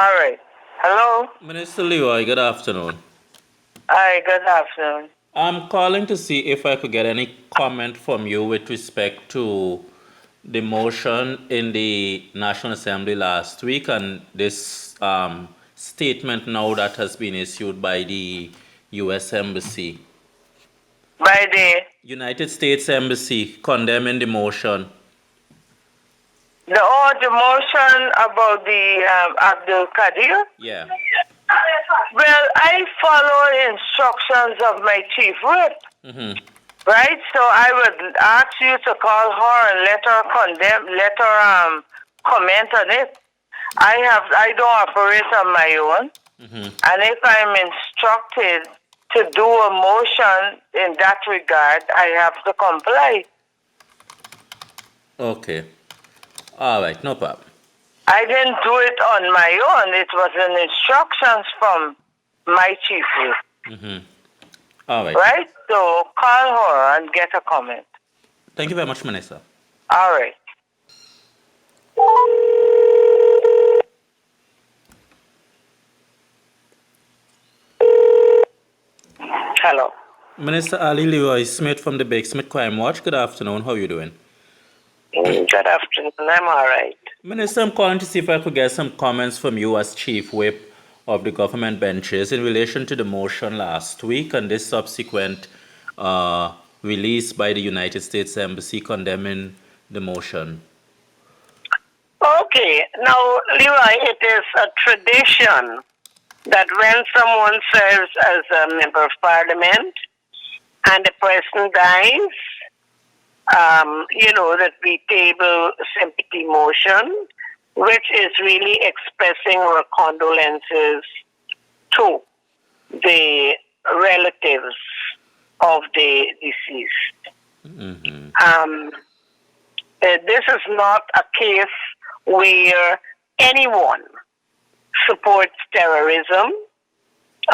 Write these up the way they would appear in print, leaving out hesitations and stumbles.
All right. Hello. Minister Leroy, good afternoon. Hi. Good afternoon. I'm calling to see if I could get any comment from you with respect to the motion in the National Assembly last week and this statement now that has been issued by the U.S. Embassy, By United States Embassy condemning the motion. the motion about the Abdul Kadir. Yeah. Well, I follow instructions of my chief whip, Mm-hmm. right? So I would ask you to call her and let her comment on it. I don't operate on my own, Mm-hmm. and if I'm instructed to do a motion in that regard, I have to comply. Okay. All right. No problem. I didn't do it on my own. It was an instructions from my chief whip, Mm-hmm. All right. right? So call her and get a comment. Thank you very much, Minister. All right. Hello. Minister Ali Leroy Smith from the Big Smith Crime Watch. Good afternoon. How are you doing? Good afternoon. I'm all right. Minister, I'm calling to see if I could get some comments from you as Chief Whip of the government benches in relation to the motion last week and this subsequent uh, release by the United States Embassy condemning the motion. Okay. Now, Leroy, it is a tradition that when someone serves as a member of parliament and the person dies, that we table sympathy motion, which is really expressing our condolences to the relatives of the deceased. Mm-hmm. This is not a case where anyone supports terrorism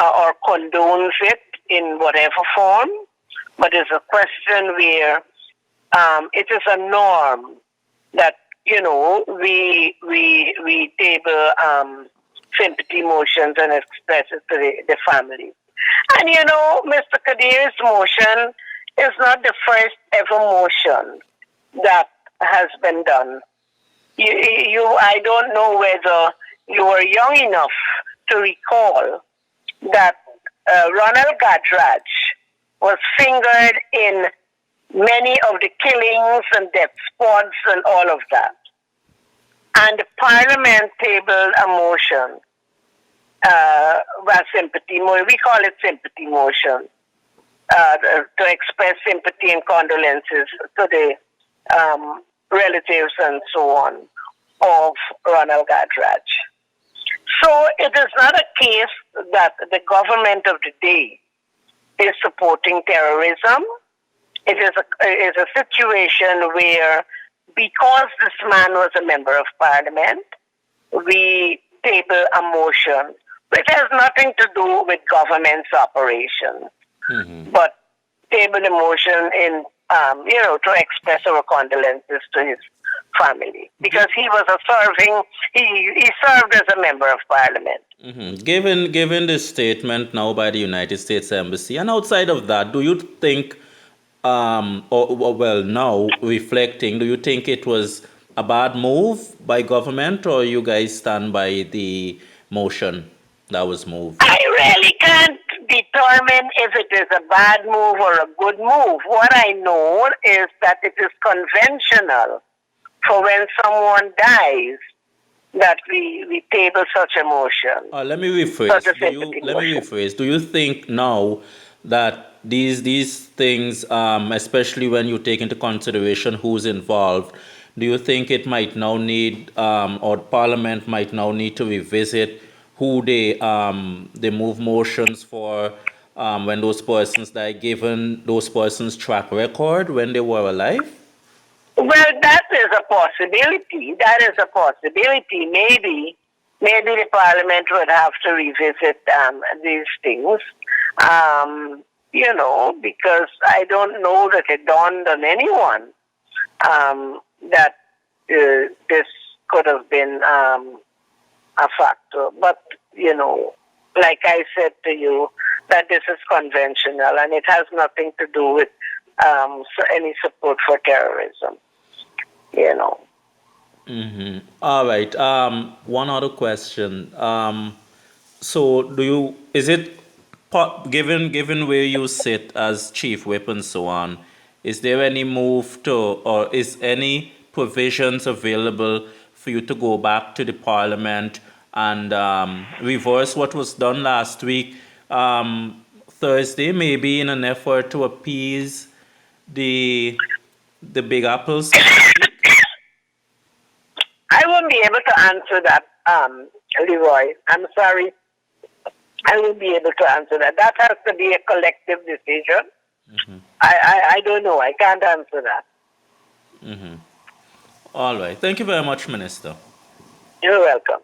or condones it in whatever form, but it's a question where it is a norm that we table sympathy motions and express it to the family. And Mr. Kadir's motion is not the first ever motion that has been done. I don't know whether you were young enough to recall that Ronald Gadraj was fingered in many of the killings and death squads and all of that. And the Parliament tabled a motion, sympathy motion. We call it sympathy motion, to express sympathy and condolences to the relatives and so on of Ronald Gadraj. So it is not a case that the government of the day is supporting terrorism. It is a situation where, because this man was a member of parliament, we table a motion which has nothing to do with government's operation, but table a motion in, to express our condolences to his family, because he was he served as a member of parliament. Mm-hmm. Given this statement now by the United States Embassy, and outside of that, do you think, now reflecting, do you think it was a bad move by government, or you guys stand by the motion that was moved? I really can't determine if it is a bad move or a good move. What I know is that it is conventional for when someone dies that we table such a motion. Let me rephrase. Such a sympathy Let me motion. rephrase. Do you think now that these things, especially when you take into consideration who's involved, do you think it might now need, or Parliament might now need to revisit who they move motions for, when those persons die, given those persons' track record when they were alive? Well, that is a possibility. That is a possibility. Maybe the Parliament would have to revisit these things. Because I don't know that it dawned on anyone that this could have been a factor. But, like I said to you, that this is conventional and it has nothing to do with any support for terrorism, you know. All right. One other question. So, is it given where you sit as chief whip and so on, is there any move to, or is any provisions available for you to go back to the parliament and reverse what was done last week, Thursday, maybe in an effort to appease the big apples, so to speak? I won't be able to answer that, Leroy. I'm sorry. I won't be able to answer that. That has to be a collective decision. I don't know. I can't answer that. All right. Thank you very much, Minister. You're welcome.